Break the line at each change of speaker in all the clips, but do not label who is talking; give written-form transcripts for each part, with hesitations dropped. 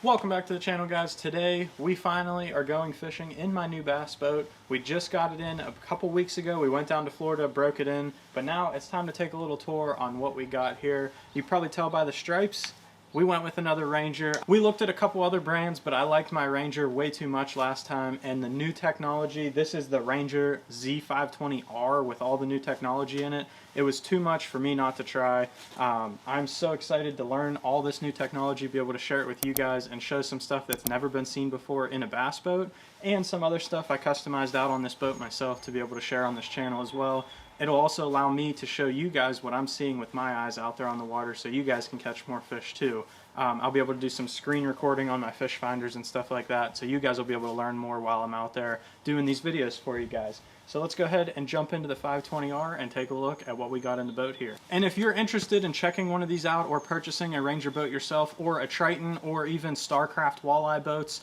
Welcome back to the channel, guys. Today we finally are going fishing in my new bass boat. We just got it in a couple weeks ago. We went down to Florida, broke it in, but now it's time to take a little tour on what we got here. You probably tell by the stripes, we went with another Ranger. We looked at a couple other brands, but I liked my Ranger way too much last time, and the new technology, this is the Ranger Z520R with all the new technology in it. It was too much for me not to try. I'm so excited to learn all this new technology, be able to share it with you guys and show some stuff that's never been seen before in a bass boat, and some other stuff I customized out on this boat myself to be able to share on this channel as well. It'll also allow me to show you guys what I'm seeing with my eyes out there on the water so you guys can catch more fish too. I'll be able to do some screen recording on my fish finders and stuff like that, so you guys will be able to learn more while I'm out there doing these videos for you guys. So let's go ahead and jump into the 520R and take a look at what we got in the boat here. And if you're interested in checking one of these out or purchasing a Ranger boat yourself, or a Triton, or even Starcraft walleye boats,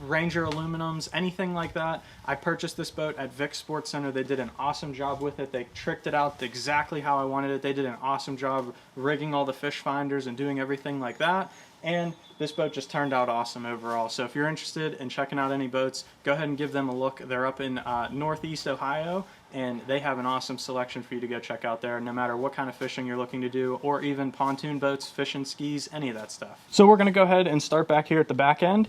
Ranger aluminums, anything like that, I purchased this boat at Vic Sports Center. They did an awesome job with it. They tricked it out exactly how I wanted it. They did an awesome job rigging all the fish finders and doing everything like that. And this boat just turned out awesome overall. So if you're interested in checking out any boats, go ahead and give them a look. They're up in Northeast Ohio, and they have an awesome selection for you to go check out there, no matter what kind of fishing you're looking to do, or even pontoon boats, fishing skis, any of that stuff. So we're gonna go ahead and start back here at the back end.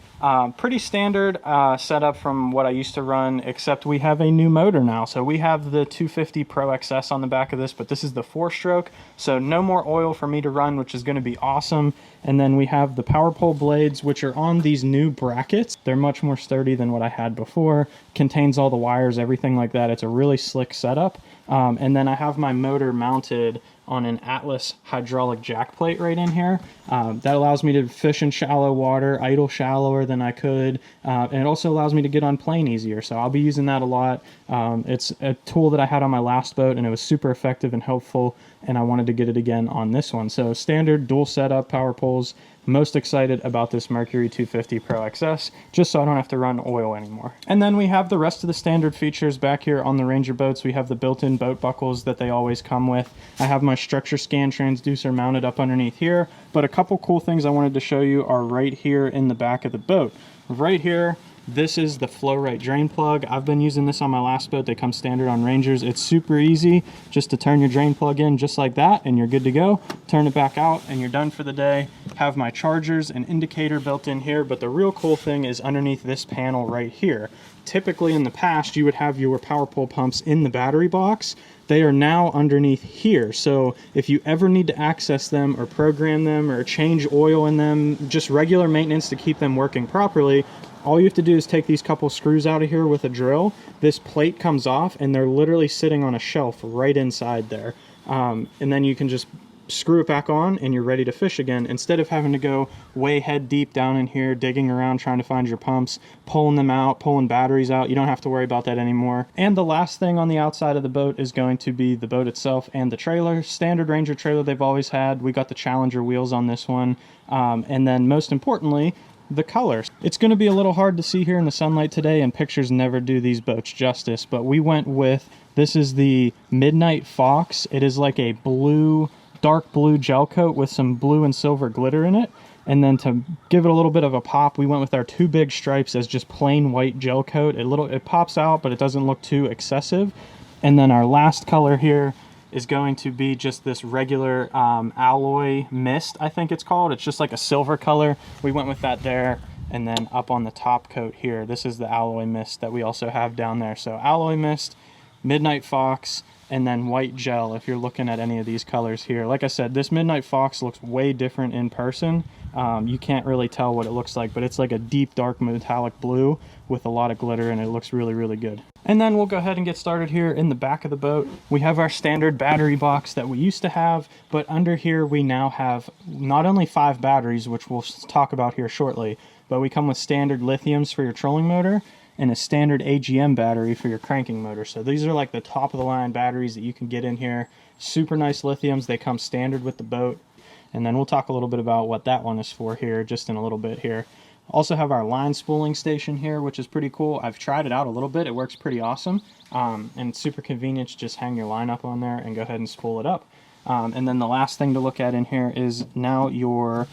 Pretty standard setup from what I used to run, except we have a new motor now. So we have the 250 Pro XS on the back of this, but this is the 4-stroke, so no more oil for me to run, which is gonna be awesome. And then we have the power pole blades, which are on these new brackets. They're much more sturdy than what I had before. Contains all the wires, everything like that. It's a really slick setup. And then I have my motor mounted on an Atlas hydraulic jack plate right in here. That allows me to fish in shallow water, idle shallower than I could, and it also allows me to get on plane easier, so I'll be using that a lot. It's a tool that I had on my last boat, and it was super effective and helpful, and I wanted to get it again on this one. So standard dual setup, power poles. Most excited about this Mercury 250 Pro XS, just so I don't have to run oil anymore. And then we have the rest of the standard features back here on the Ranger boats. We have the built-in boat buckles that they always come with. I have my structure scan transducer mounted up underneath here, but a couple cool things I wanted to show you are right here in the back of the boat. Right here, this is the flow right drain plug. I've been using this on my last boat. They come standard on Rangers. It's super easy just to turn your drain plug in just like that, and you're good to go. Turn it back out and you're done for the day. Have my chargers and indicator built in here, but the real cool thing is underneath this panel right here. Typically in the past, you would have your power pole pumps in the battery box. They are now underneath here, so if you ever need to access them or program them or change oil in them, just regular maintenance to keep them working properly, all you have to do is take these couple screws out of here with a drill. This plate comes off and they're literally sitting on a shelf right inside there. And then you can just screw it back on and you're ready to fish again, instead of having to go way head deep down in here, digging around trying to find your pumps, pulling them out, pulling batteries out. You don't have to worry about that anymore. And the last thing on the outside of the boat is going to be the boat itself and the trailer. Standard Ranger trailer they've always had. We got the Challenger wheels on this one. And then most importantly, the colors. It's going to be a little hard to see here in the sunlight today, and pictures never do these boats justice, but we went with, this is the Midnight Fox. It is like a blue, dark blue gel coat with some blue and silver glitter in it. And then to give it a little bit of a pop, we went with our two big stripes as just plain white gel coat. It pops out, but it doesn't look too excessive. And then our last color here is going to be just this regular alloy mist, I think it's called. It's just like a silver color. We went with that there. And then up on the top coat here, this is the alloy mist that we also have down there. So alloy mist, Midnight Fox, and then white gel if you're looking at any of these colors here. Like I said, this Midnight Fox looks way different in person. You can't really tell what it looks like, but it's like a deep dark metallic blue with a lot of glitter, and it looks really, really good. And then we'll go ahead and get started here in the back of the boat. We have our standard battery box that we used to have, but under here we now have not only 5 batteries, which we'll talk about here shortly, but we come with standard lithiums for your trolling motor and a standard AGM battery for your cranking motor. So these are like the top of the line batteries that you can get in here. Super nice lithiums. They come standard with the boat. And then we'll talk a little bit about what that one is for here just in a little bit here. Also have our line spooling station here, which is pretty cool. I've tried it out a little bit. It works pretty awesome. And it's super convenient to just hang your line up on there and go ahead and spool it up. And then the last thing to look at in here is now your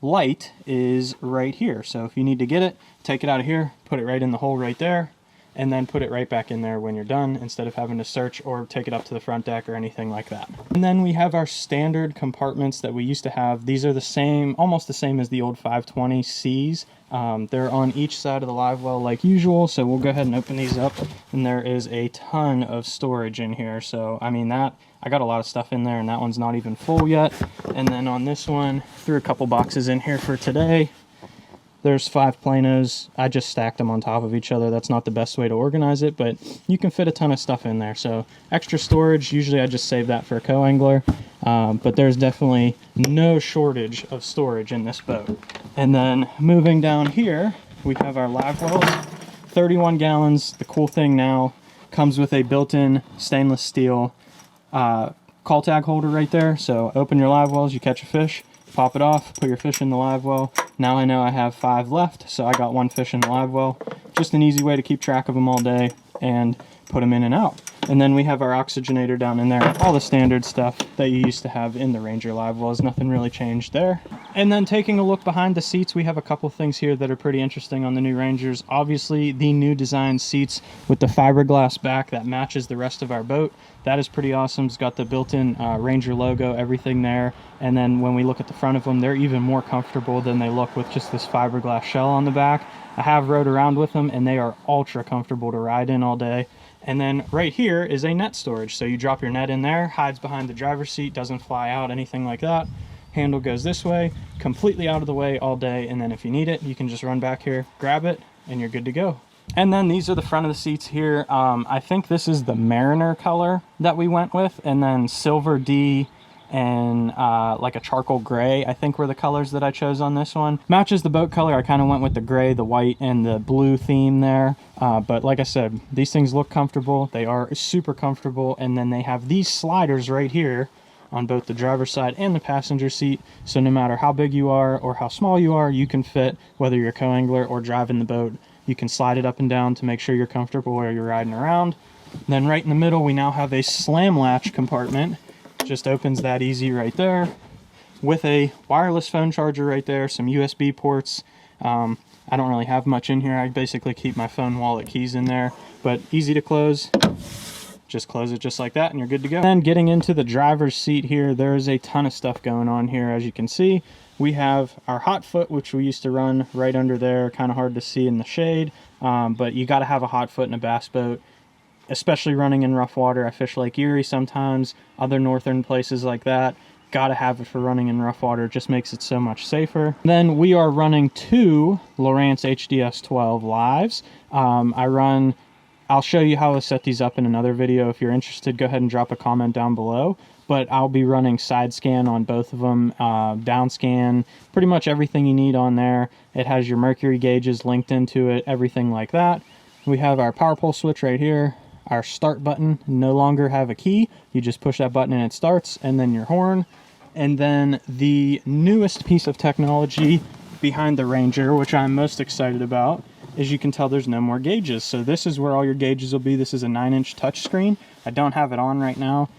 light is right here. So if you need to get it, take it out of here, put it right in the hole right there, and then put it right back in there when you're done, instead of having to search or take it up to the front deck or anything like that. And then we have our standard compartments that we used to have. These are the same, almost the same as the old 520Cs. They're on each side of the Livewell like usual, so we'll go ahead and open these up, and there is a ton of storage in here. So I mean, that I got a lot of stuff in there, and that one's not even full yet. And then on this one, threw a couple boxes in here for today. There's 5 planos. I just stacked them on top of each other. That's not the best way to organize it, but you can fit a ton of stuff in there. So extra storage, usually I just save that for a co-angler, but there's definitely no shortage of storage in this boat. And then moving down here, we have our Livewells, 31 gallons. The cool thing now, comes with a built-in stainless steel call tag holder right there. So open your Livewells, you catch a fish, pop it off, put your fish in the Livewell. Now I know I have 5 left, so I got 1 fish in the Livewell. Just an easy way to keep track of them all day and put them in and out. And then we have our oxygenator down in there, all the standard stuff that you used to have in the Ranger Livewells. Nothing really changed there. And then taking a look behind the seats, we have a couple things here that are pretty interesting on the new Rangers. Obviously, the new design seats with the fiberglass back that matches the rest of our boat. That is pretty awesome. It's got the built-in Ranger logo, everything there. And then when we look at the front of them, they're even more comfortable than they look with just this fiberglass shell on the back. I have rode around with them, and they are ultra comfortable to ride in all day. And then right here is a net storage. So you drop your net in there, hides behind the driver's seat, doesn't fly out, anything like that. Handle goes this way, completely out of the way all day. And then if you need it, you can just run back here, grab it, and you're good to go. And then these are the front of the seats here. I think this is the Mariner color that we went with. And then Silver D and like a charcoal gray, I think, were the colors that I chose on this one. Matches the boat color. I kind of went with the gray, the white, and the blue theme there. But like I said, these things look comfortable. They are super comfortable. And then they have these sliders right here on both the driver's side and the passenger seat. So no matter how big you are or how small you are, you can fit, whether you're a co-angler or driving the boat. You can slide it up and down to make sure you're comfortable while you're riding around. Then right in the middle, we now have a slam latch compartment. Just opens that easy right there with a wireless phone charger right there, some USB ports. I don't really have much in here. I basically keep my phone, wallet, keys in there, but easy to close. Just close it just like that and you're good to go. Then getting into the driver's seat here, there's a ton of stuff going on here. As you can see, we have our hot foot, which we used to run right under there, kind of hard to see in the shade, but you got to have a hot foot in a bass boat, especially running in rough water. I fish Lake Erie sometimes, other northern places like that. Got to have it for running in rough water. It just makes it so much safer. Then we are running 2 Lowrance HDS 12 lives. I'll show you how to set these up in another video. If you're interested, go ahead and drop a comment down below. But I'll be running side scan on both of them, down scan, pretty much everything you need on there. It has your mercury gauges linked into it, everything like that. We have our power pole switch right here. Our start button, no longer have a key. You just push that button and it starts, and then your horn. And then the newest piece of technology behind the Ranger, which I'm most excited about, is you can tell there's no more gauges. So this is where all your gauges will be. This is a 9-inch touchscreen. I don't have it on right now,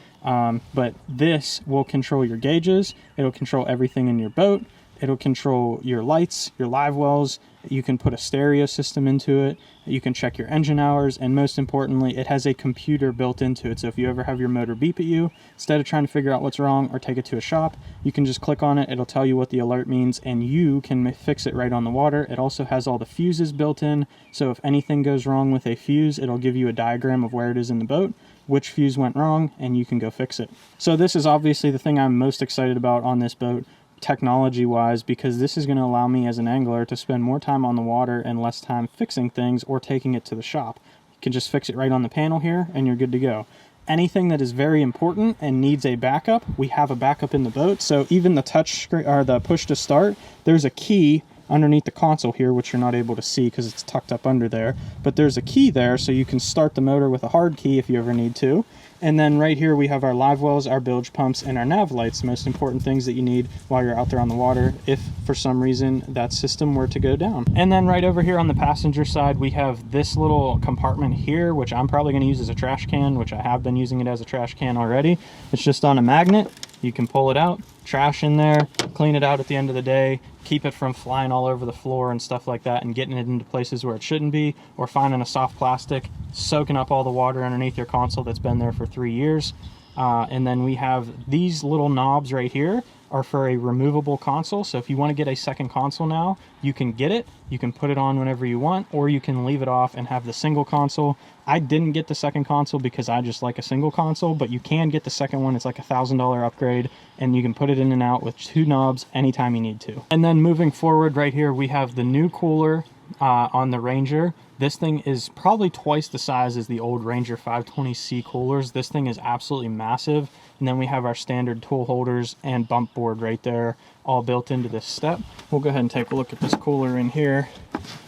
but this will control your gauges. It'll control everything in your boat. It'll control your lights, your Livewells. You can put a stereo system into it. You can check your engine hours, and most importantly, it has a computer built into it. So if you ever have your motor beep at you, instead of trying to figure out what's wrong or take it to a shop, you can just click on it. It'll tell you what the alert means, and you can fix it right on the water. It also has all the fuses built in, so if anything goes wrong with a fuse, it'll give you a diagram of where it is in the boat, which fuse went wrong, and you can go fix it. So this is obviously the thing I'm most excited about on this boat, technology wise, because this is going to allow me as an angler to spend more time on the water and less time fixing things or taking it to the shop. You can just fix it right on the panel here and you're good to go. Anything that is very important and needs a backup, we have a backup in the boat. So even the touch screen or the push to start, there's a key underneath the console here, which you're not able to see because it's tucked up under there, but there's a key there so you can start the motor with a hard key if you ever need to. And then right here we have our Livewells, our bilge pumps, and our nav lights, the most important things that you need while you're out there on the water if for some reason that system were to go down. And then right over here on the passenger side, we have this little compartment here, which I'm probably going to use as a trash can, which I have been using it as a trash can already. It's just on a magnet. You can pull it out, trash in there, clean it out at the end of the day, keep it from flying all over the floor and stuff like that and getting it into places where it shouldn't be, or finding a soft plastic, soaking up all the water underneath your console that's been there for 3 years. And then we have these little knobs right here are for a removable console. So if you want to get a second console now, you can get it. You can put it on whenever you want, or you can leave it off and have the single console. I didn't get the second console because I just like a single console, but you can get the second one. It's like $1,000 upgrade, and you can put it in and out with 2 knobs anytime you need to. And then moving forward right here, we have the new cooler on the Ranger. This thing is probably twice the size as the old Ranger 520C coolers. This thing is absolutely massive. And then we have our standard tool holders and bump board right there, all built into this step. We'll go ahead and take a look at this cooler in here.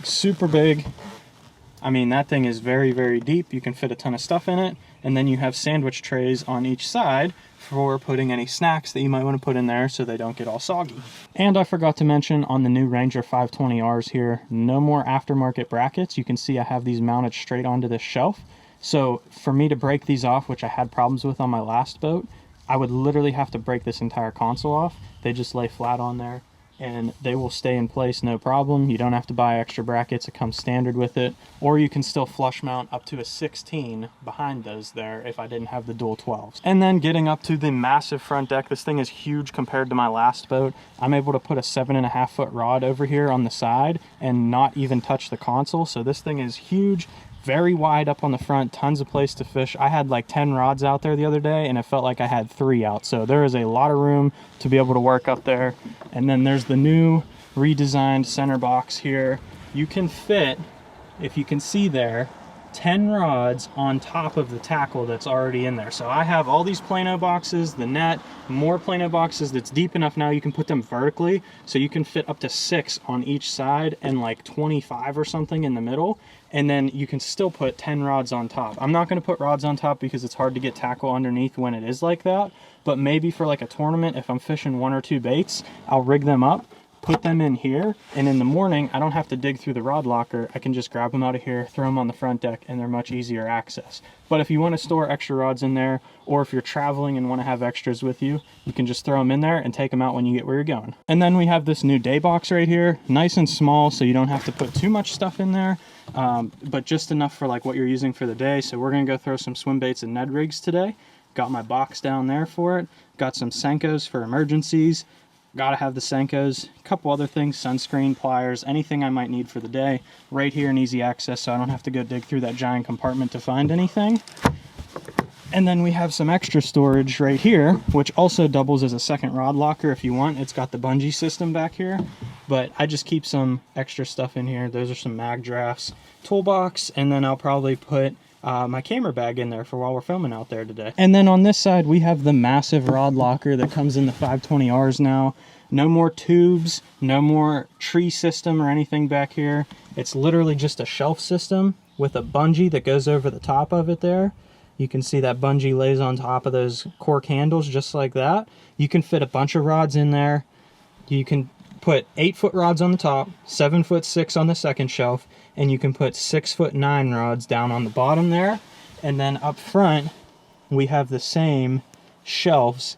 Super big. I mean, that thing is very, very deep. You can fit a ton of stuff in it. And then you have sandwich trays on each side for putting any snacks that you might want to put in there so they don't get all soggy. And I forgot to mention on the new Ranger 520Rs here, no more aftermarket brackets. You can see I have these mounted straight onto this shelf. So for me to break these off, which I had problems with on my last boat, I would literally have to break this entire console off. They just lay flat on there and they will stay in place, no problem. You don't have to buy extra brackets, it comes standard with it. Or you can still flush mount up to a 16 behind those there if I didn't have the dual 12s. And then getting up to the massive front deck, this thing is huge compared to my last boat. I'm able to put a 7.5 foot rod over here on the side and not even touch the console. So this thing is huge. Very wide up on the front, tons of place to fish. I had like 10 rods out there the other day and it felt like I had 3 out. So there is a lot of room to be able to work up there. And then there's the new redesigned center box here. You can fit, if you can see there, 10 rods on top of the tackle that's already in there. So I have all these Plano boxes, the net, more Plano boxes that's deep enough now you can put them vertically. So you can fit up to 6 on each side and like 25 or something in the middle. And then you can still put 10 rods on top. I'm not going to put rods on top because it's hard to get tackle underneath when it is like that. But maybe for like a tournament, if I'm fishing 1 or 2 baits, I'll rig them up, put them in here, and in the morning I don't have to dig through the rod locker. I can just grab them out of here, throw them on the front deck, and they're much easier access. But if you want to store extra rods in there, or if you're traveling and want to have extras with you, you can just throw them in there and take them out when you get where you're going. And then we have this new day box right here, nice and small, so you don't have to put too much stuff in there, but just enough for like what you're using for the day. So we're going to go throw some swim baits and Ned rigs today. Got my box down there for it. Got some Senkos for emergencies. Gotta have the Senkos. A couple other things, sunscreen, pliers, anything I might need for the day. Right here in easy access, so I don't have to go dig through that giant compartment to find anything. And then we have some extra storage right here, which also doubles as a second rod locker if you want. It's got the bungee system back here, but I just keep some extra stuff in here. Those are some mag drafts, toolbox, and then I'll probably put my camera bag in there for while we're filming out there today. And then on this side, we have the massive rod locker that comes in the 520Rs now. No more tubes, no more tree system or anything back here. It's literally just a shelf system with a bungee that goes over the top of it there. You can see that bungee lays on top of those cork handles just like that. You can fit a bunch of rods in there. You can put 8-foot rods on the top, 7'6" on the second shelf, and you can put 6'9" rods down on the bottom there. And then up front, we have the same shelves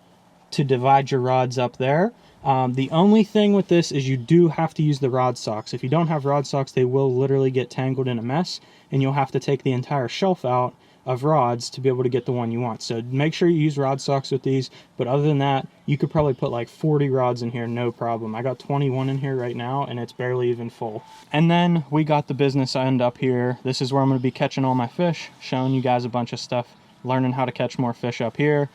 to divide your rods up there. The only thing with this is you do have to use the rod socks. If you don't have rod socks, they will literally get tangled in a mess, and you'll have to take the entire shelf out of rods to be able to get the one you want. So make sure you use rod socks with these, but other than that, you could probably put like 40 rods in here, no problem. I got 21 in here right now, and it's barely even full. And then we got the business end up here. This is where I'm going to be catching all my fish, showing you guys a bunch of stuff, learning how to catch more fish up here.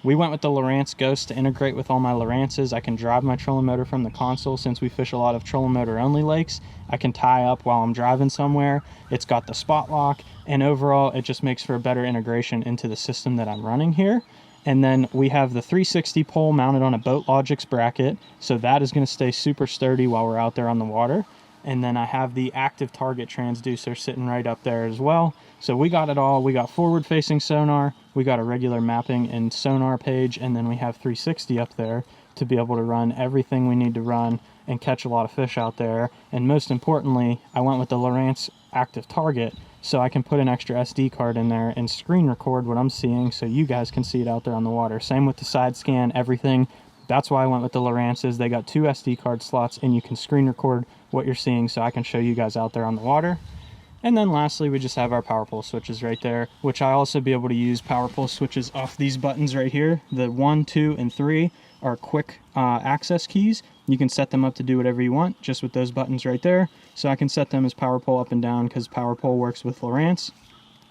We went with the Lowrance Ghost to integrate with all my Lowrances. I can drive my trolling motor from the console. Since we fish a lot of trolling motor only lakes, I can tie up while I'm driving somewhere. It's got the spot lock, and overall it just makes for a better integration into the system that I'm running here. And then we have the 360 pole mounted on a Boat Logix bracket, so that is going to stay super sturdy while we're out there on the water. And then I have the active target transducer sitting right up there as well. So we got it all. We got forward facing sonar, we got a regular mapping and sonar page, and then we have 360 up there to be able to run everything we need to run and catch a lot of fish out there. And most importantly, I went with the Lowrance active target, so I can put an extra SD card in there and screen record what I'm seeing so you guys can see it out there on the water. Same with the side scan, everything. That's why I went with the Lowrances. They got 2 SD card slots and you can screen record what you're seeing so I can show you guys out there on the water. And then lastly, we just have our power pole switches right there, which I also be able to use power pole switches off these buttons right here. The 1, 2, and 3 are quick access keys. You can set them up to do whatever you want just with those buttons right there. So I can set them as power pole up and down because power pole works with Lowrance,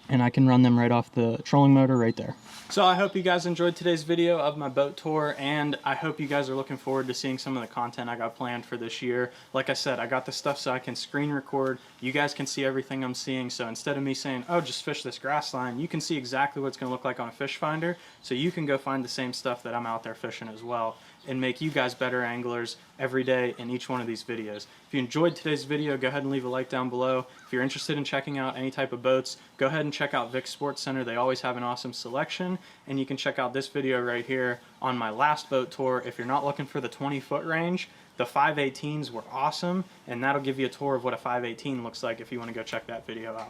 and I can run them right off the trolling motor right there. So I hope you guys enjoyed today's video of my boat tour, and I hope you guys are looking forward to seeing some of the content I got planned for this year. Like I said, I got the stuff so I can screen record. You guys can see everything I'm seeing, so instead of me saying, oh, just fish this grass line, you can see exactly what it's going to look like on a fish finder, so you can go find the same stuff that I'm out there fishing as well, and make you guys better anglers every day in each one of these videos. If you enjoyed today's video, go ahead and leave a like down below. If you're interested in checking out any type of boats, go ahead and check out Vic's Sports Center. They always have an awesome selection. And you can check out this video right here on my last boat tour. If you're not looking for the 20-foot range, the 518s were awesome, and that'll give you a tour of what a 518 looks like if you want to go check that video out.